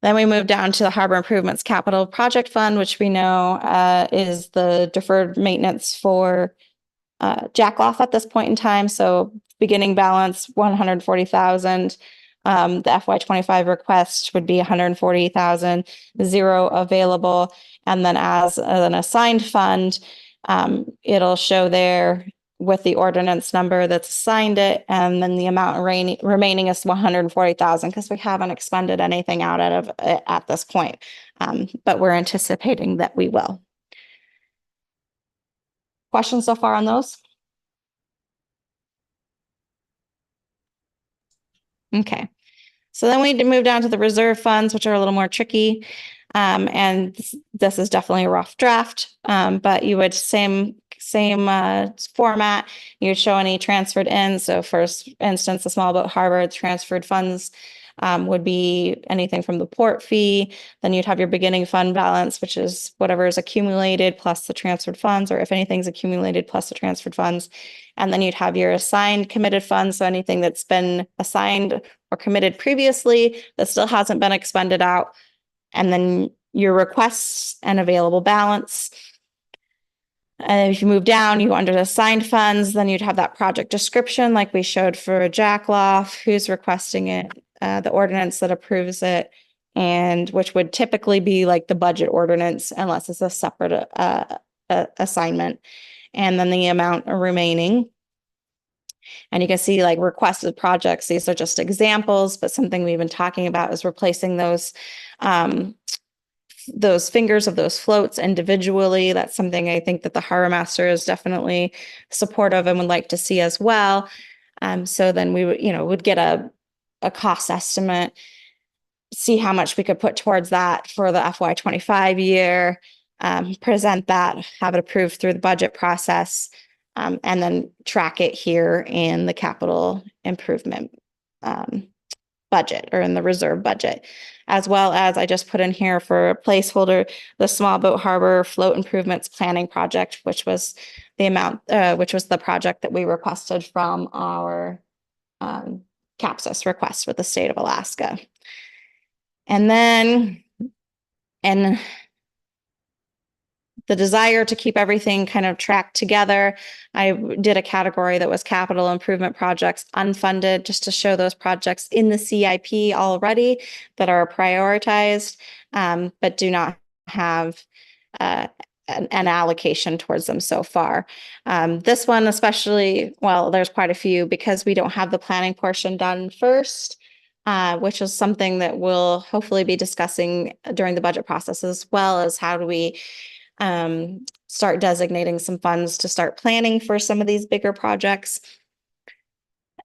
Then we move down to the Harbor Improvements Capital Project Fund, which we know is the deferred maintenance for Jackloff at this point in time. So beginning balance 140,000. The FY25 request would be 140,000, 0 available. And then as an assigned fund, it'll show there with the ordinance number that's assigned it, and then the amount remaining is 140,000 because we haven't expended anything out of it at this point. But we're anticipating that we will. Questions so far on those? Okay. So then we move down to the reserve funds, which are a little more tricky. And this is definitely a rough draft, but you would same format. You would show any transferred in. So first instance, the small boat harbor transferred funds would be anything from the port fee. Then you'd have your beginning fund balance, which is whatever is accumulated plus the transferred funds, or if anything's accumulated plus the transferred funds. And then you'd have your assigned committed funds. So anything that's been assigned or committed previously that still hasn't been expended out. And then your requests and available balance. And if you move down, you under assigned funds, then you'd have that project description like we showed for Jackloff, who's requesting it, the ordinance that approves it, and which would typically be like the budget ordinance unless it's a separate assignment. And then the amount remaining. And you can see like requested projects. These are just examples, but something we've been talking about is replacing those fingers of those floats individually. That's something I think that the harbor master is definitely supportive and would like to see as well. So then we would get a cost estimate, see how much we could put towards that for the FY25 year, present that, have it approved through the budget process, and then track it here in the capital improvement budget or in the reserve budget, as well as I just put in here for a placeholder, the small boat harbor float improvements planning project, which was the amount, which was the project that we requested from our CAPSIS request with the state of Alaska. And then, the desire to keep everything kind of tracked together, I did a category that was capital improvement projects unfunded, just to show those projects in the CIP already that are prioritized, but do not have an allocation towards them so far. This one especially, well, there's quite a few because we don't have the planning portion done first, which is something that we'll hopefully be discussing during the budget process, as well as how do we start designating some funds to start planning for some of these bigger projects.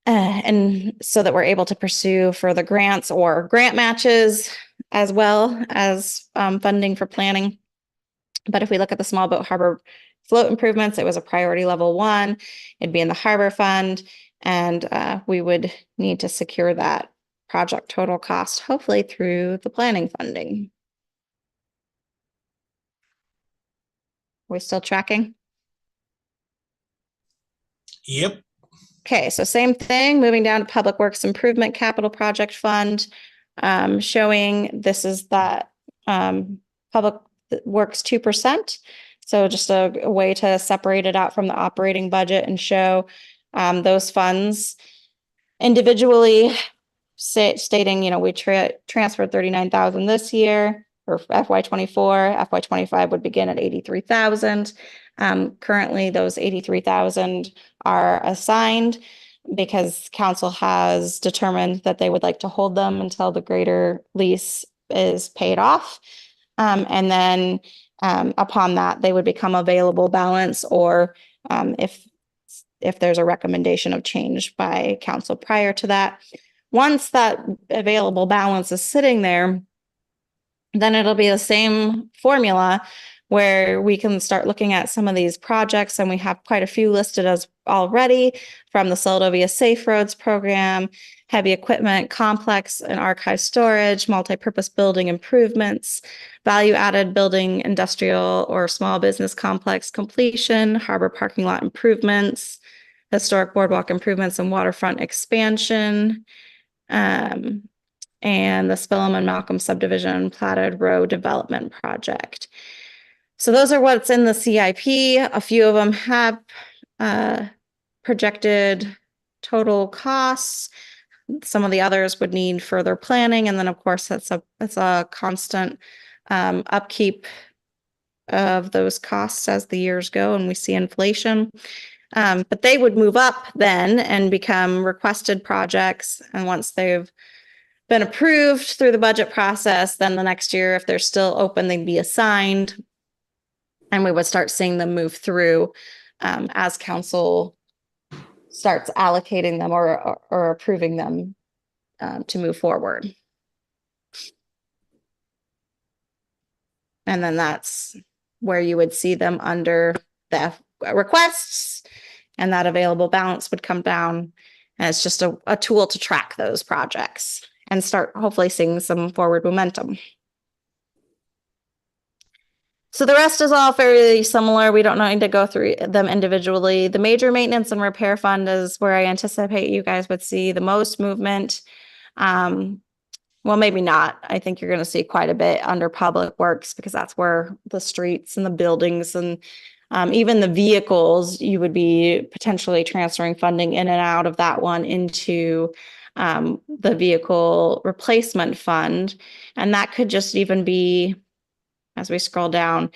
And so that we're able to pursue further grants or grant matches, as well as funding for planning. But if we look at the small boat harbor float improvements, it was a priority level 1. It'd be in the harbor fund, and we would need to secure that project total cost, hopefully through the planning funding. We're still tracking? Yep. Okay, so same thing, moving down to Public Works Improvement Capital Project Fund, showing this is that Public Works 2%. So just a way to separate it out from the operating budget and show those funds individually, stating, we transferred 39,000 this year. For FY24, FY25 would begin at 83,000. Currently, those 83,000 are assigned because council has determined that they would like to hold them until the greater lease is paid off. And then upon that, they would become available balance, or if there's a recommendation of change by council prior to that. Once that available balance is sitting there, then it'll be the same formula where we can start looking at some of these projects, and we have quite a few listed as already, from the Seldovia Safe Roads program, heavy equipment, complex and archive storage, multi-purpose building improvements, value-added building, industrial or small business complex completion, harbor parking lot improvements, historic boardwalk improvements and waterfront expansion, and the Spillum and Malcolm subdivision platted road development project. So those are what's in the CIP. A few of them have projected total costs. Some of the others would need further planning. And then of course, it's a constant upkeep of those costs as the years go and we see inflation. But they would move up then and become requested projects. And once they've been approved through the budget process, then the next year, if they're still open, they'd be assigned. And we would start seeing them move through as council starts allocating them or approving them to move forward. And then that's where you would see them under the requests, and that available balance would come down. And it's just a tool to track those projects and start hopefully seeing some forward momentum. So the rest is all fairly similar. We don't need to go through them individually. The major maintenance and repair fund is where I anticipate you guys would see the most movement. Well, maybe not. I think you're going to see quite a bit under public works because that's where the streets and the buildings and even the vehicles, you would be potentially transferring funding in and out of that one into the vehicle replacement fund. And that could just even be, as we scroll down,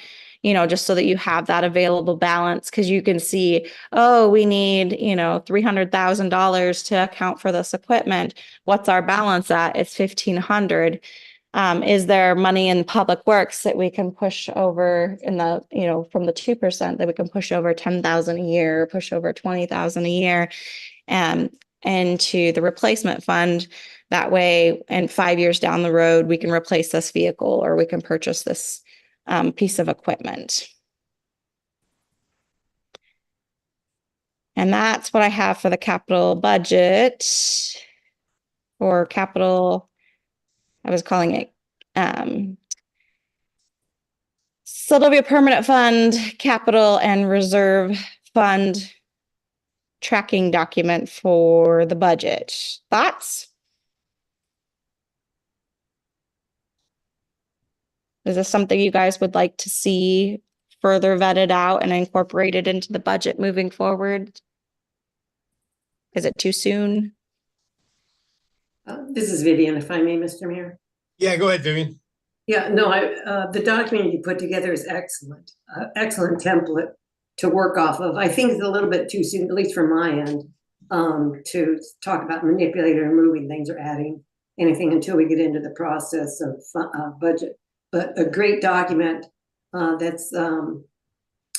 just so that you have that available balance, because you can see, oh, we need, $300,000 to account for this equipment. What's our balance at? It's $1,500. Is there money in public works that we can push over in the, from the 2% that we can push over 10,000 a year, push over 20,000 a year, into the replacement fund? That way, and 5 years down the road, we can replace this vehicle or we can purchase this piece of equipment. And that's what I have for the capital budget, or capital, I was calling it Seldovia Permanent Fund, Capital and Reserve Fund tracking document for the budget. Thoughts? Is this something you guys would like to see further vetted out and incorporated into the budget moving forward? Is it too soon? This is Vivian, if I may, Mr. Mayor. Yeah, go ahead, Vivian. Yeah, no, the document you put together is excellent. Excellent template to work off of. I think it's a little bit too soon, at least from my end, to talk about manipulating or moving things or adding anything until we get into the process of budget. But a great document that's for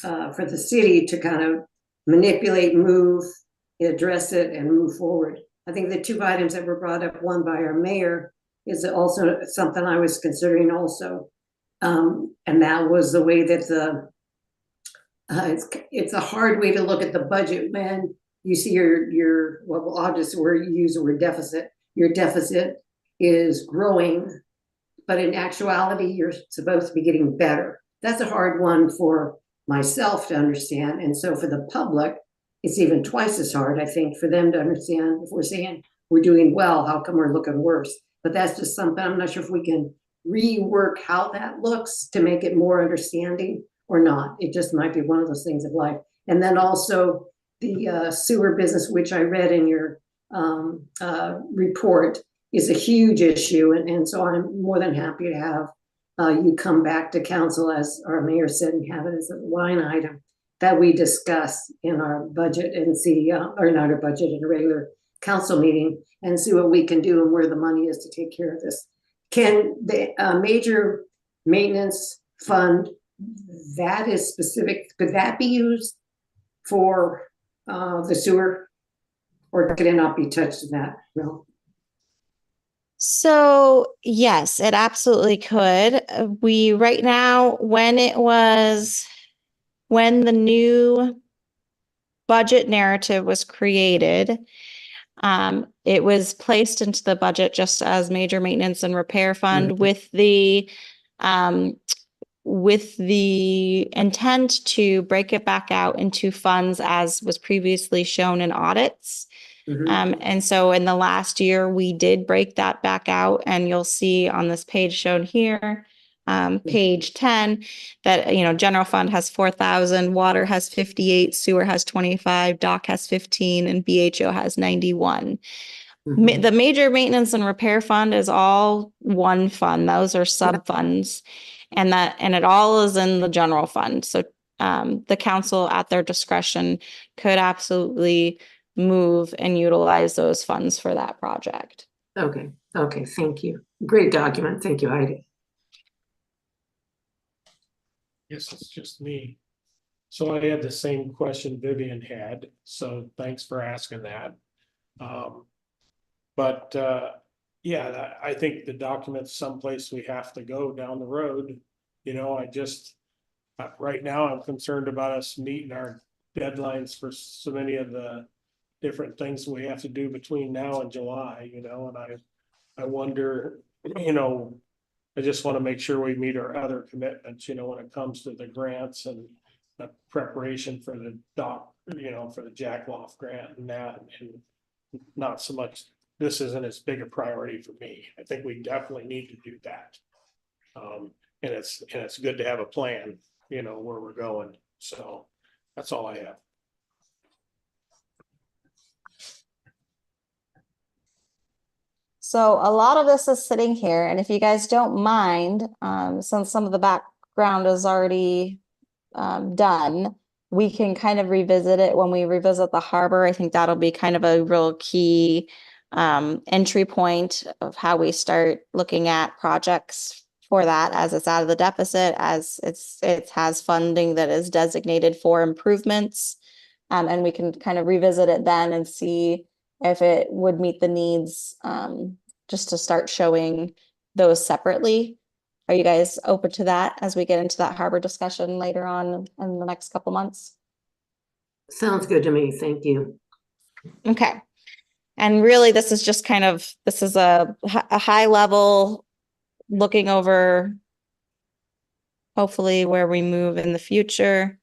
the city to kind of manipulate, move, address it, and move forward. I think the two items that were brought up, one by our mayor, is also something I was considering also. And that was the way that it's a hard way to look at the budget when you see your well, obviously where you use the word deficit, your deficit is growing, but in actuality, you're supposed to be getting better. That's a hard one for myself to understand. And so for the public, it's even twice as hard, I think, for them to understand. If we're saying we're doing well, how come we're looking worse? But that's just something, I'm not sure if we can rework how that looks to make it more understanding or not. It just might be one of those things of life. And then also the sewer business, which I read in your report, is a huge issue. And so I'm more than happy to have you come back to council, as our mayor said, and have it as a line item that we discuss in our budget and see, or not our budget, in a regular council meeting, and see what we can do and where the money is to take care of this. Can the major maintenance fund, that is specific, could that be used for the sewer, or could it not be touched in that? No. So yes, it absolutely could. We right now, when the new budget narrative was created, it was placed into the budget just as major maintenance and repair fund with the intent to break it back out into funds as was previously shown in audits. And so in the last year, we did break that back out, and you'll see on this page shown here, page 10, that, general fund has 4,000, water has 58, sewer has 25, dock has 15, and BHO has 91. The major maintenance and repair fund is all one fund. Those are sub funds, and it all is in the general fund. So the council at their discretion could absolutely move and utilize those funds for that project. Okay, thank you. Great document. Thank you, Heidi. Yes, it's just me. So I had the same question Vivian had, so thanks for asking that. But yeah, I think the document's someplace we have to go down the road. Right now I'm concerned about us meeting our deadlines for so many of the different things we have to do between now and July, and I wonder, I just want to make sure we meet our other commitments, when it comes to the grants and the preparation for the dock, for the Jack Loft grant and that, and not so much, this isn't as big a priority for me. I think we definitely need to do that. And it's good to have a plan, where we're going. So that's all I have. So a lot of this is sitting here, and if you guys don't mind, since some of the background is already done, we can kind of revisit it when we revisit the harbor. I think that'll be kind of a real key entry point of how we start looking at projects for that, as it's out of the deficit, as it has funding that is designated for improvements. And we can kind of revisit it then and see if it would meet the needs, just to start showing those separately. Are you guys open to that as we get into that harbor discussion later on in the next couple months? Sounds good to me. Thank you. Okay. And really, this is just this is a high level looking over hopefully where we move in the future.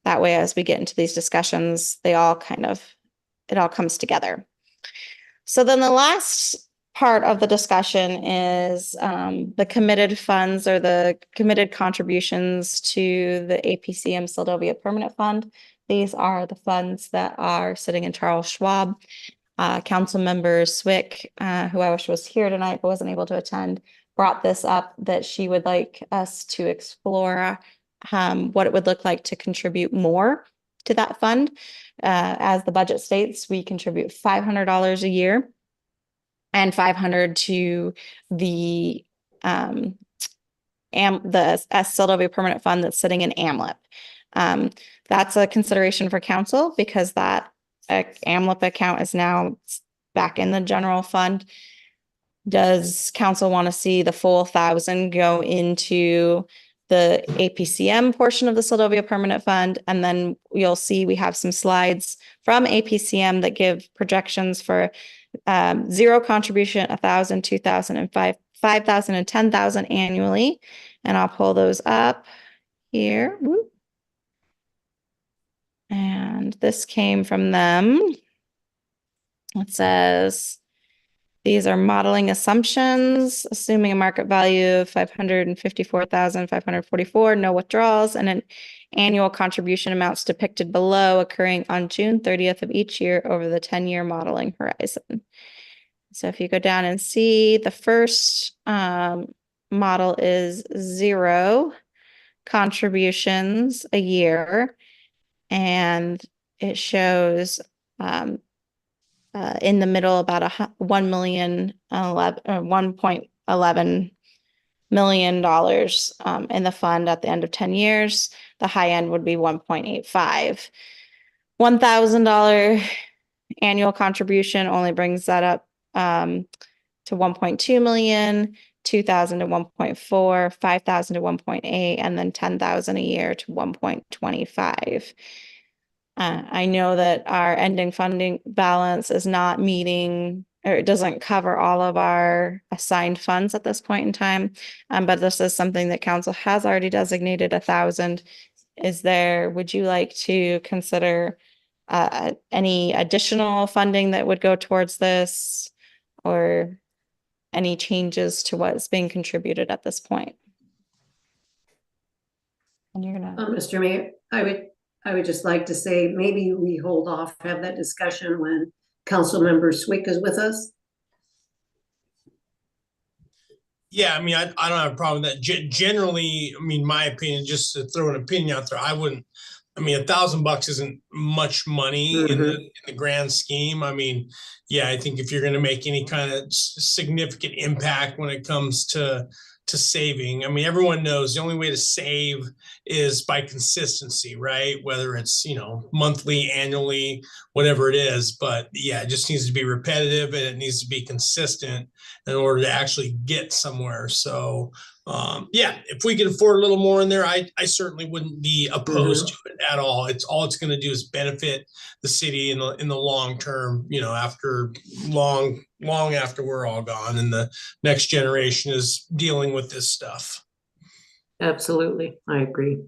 That way, as we get into these discussions, it all comes together. So then the last part of the discussion is the committed funds or the committed contributions to the APCM Seldovia Permanent Fund. These are the funds that are sitting in Charles Schwab. Council member Swick, who I wish was here tonight but wasn't able to attend, brought this up that she would like us to explore what it would look like to contribute more to that fund. As the budget states, we contribute $500 a year and $500 to the Seldovia Permanent Fund that's sitting in AMLIP. That's a consideration for council because that AMLIP account is now back in the general fund. Does council want to see the full 1,000 go into the APCM portion of the Seldovia Permanent Fund? And then you'll see we have some slides from APCM that give projections for 0 contribution, 1,000, 2,000, and 5,000 and 10,000 annually. And I'll pull those up here. Whoop. And this came from them. It says, these are modeling assumptions, assuming a market value of 554,544, no withdrawals, and an annual contribution amounts depicted below occurring on June 30th of each year over the 10-year modeling horizon. So if you go down and see, the first model is 0 contributions a year, and it shows in the middle about $1.11 million in the fund at the end of 10 years. The high end would be 1.85. $1,000 annual contribution only brings that up to 1.2 million, 2,000 to 1.4, 5,000 to 1.8, and then 10,000 a year to 1.25. I know that our ending funding balance is not meeting, or it doesn't cover all of our assigned funds at this point in time. But this is something that council has already designated 1,000. Would you like to consider any additional funding that would go towards this, or any changes to what's being contributed at this point? And you're gonna. Mr. Mayor, I would just like to say, maybe we hold off, have that discussion when Councilmember Swick is with us. Yeah, I mean, I don't have a problem with that. Generally, I mean, my opinion, just to throw an opinion out there, I wouldn't. I mean, $1,000 isn't much money in the grand scheme. I mean, yeah, I think if you're going to make any kind of significant impact when it comes to saving, I mean, everyone knows the only way to save is by consistency, right? Whether it's, monthly, annually, whatever it is. But yeah, it just needs to be repetitive and it needs to be consistent in order to actually get somewhere. So yeah, if we could afford a little more in there, I certainly wouldn't be opposed to it at all. It's going to do is benefit the city in the long term, after long after we're all gone and the next generation is dealing with this stuff. Absolutely, I agree.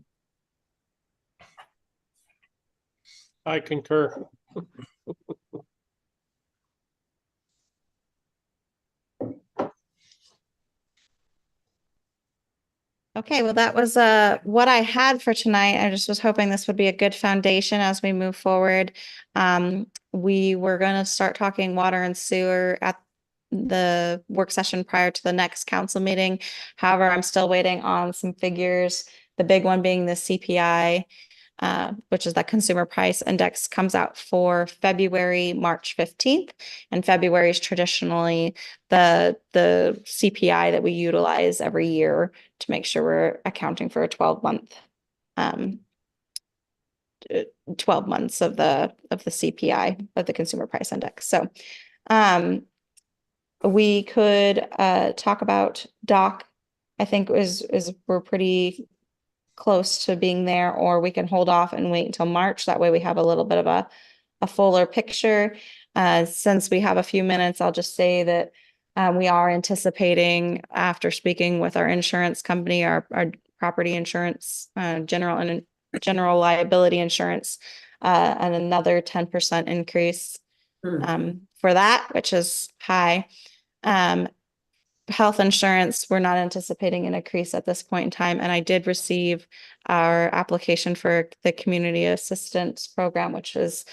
I concur. Okay, well, that was what I had for tonight. I just was hoping this would be a good foundation as we move forward. We were going to start talking water and sewer at the work session prior to the next council meeting. However, I'm still waiting on some figures, the big one being the CPI, which is the Consumer Price Index, comes out for February, March 15th. And February is traditionally the CPI that we utilize every year to make sure we're accounting for a 12 months of the CPI, of the Consumer Price Index. So we could talk about DOC. I think we're pretty close to being there, or we can hold off and wait until March. That way we have a little bit of a fuller picture. Since we have a few minutes, I'll just say that we are anticipating, after speaking with our insurance company, our property insurance, general liability insurance, and another 10% increase for that, which is high. Health insurance, we're not anticipating an increase at this point in time. And I did receive our application for the community assistance program, which is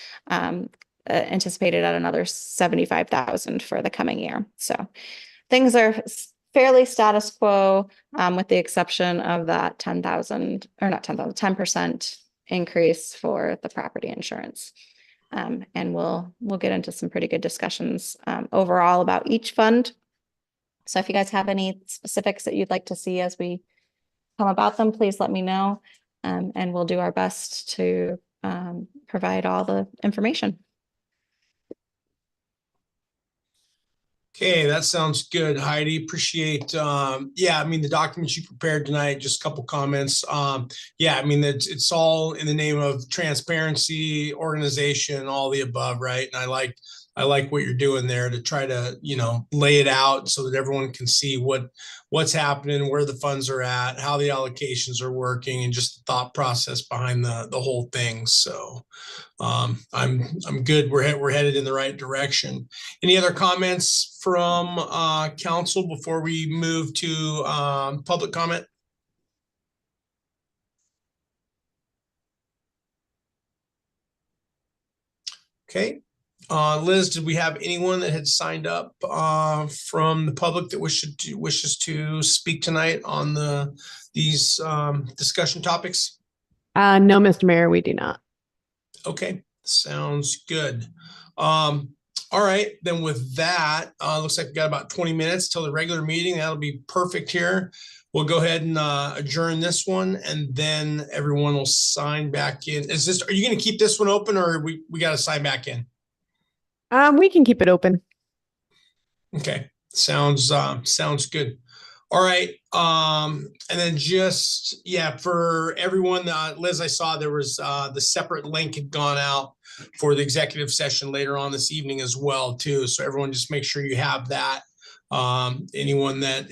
anticipated at another 75,000 for the coming year. So things are fairly status quo, with the exception of that 10% increase for the property insurance. And we'll get into some pretty good discussions overall about each fund. So if you guys have any specifics that you'd like to see as we come about them, please let me know. And we'll do our best to provide all the information. Okay, that sounds good, Heidi. Appreciate, yeah, I mean, the documents you prepared tonight, just a couple comments. Yeah, I mean, it's all in the name of transparency, organization, all the above, right? And I like what you're doing there to try to, lay it out so that everyone can see what's happening, where the funds are at, how the allocations are working, and just the thought process behind the whole thing. So I'm good. We're headed in the right direction. Any other comments from council before we move to public comment? Okay. Liz, did we have anyone that had signed up from the public that wishes to speak tonight on these discussion topics? No, Mr. Mayor, we do not. Okay, sounds good. All right, then with that, looks like we got about 20 minutes till the regular meeting. That'll be perfect here. We'll go ahead and adjourn this one, and then everyone will sign back in. Are you going to keep this one open, or we got to sign back in? We can keep it open. Okay, Sounds good. All right. And then just, yeah, for everyone, Liz, I saw there was the separate link had gone out for the executive session later on this evening as well, too. So everyone just make sure you have that. Anyone that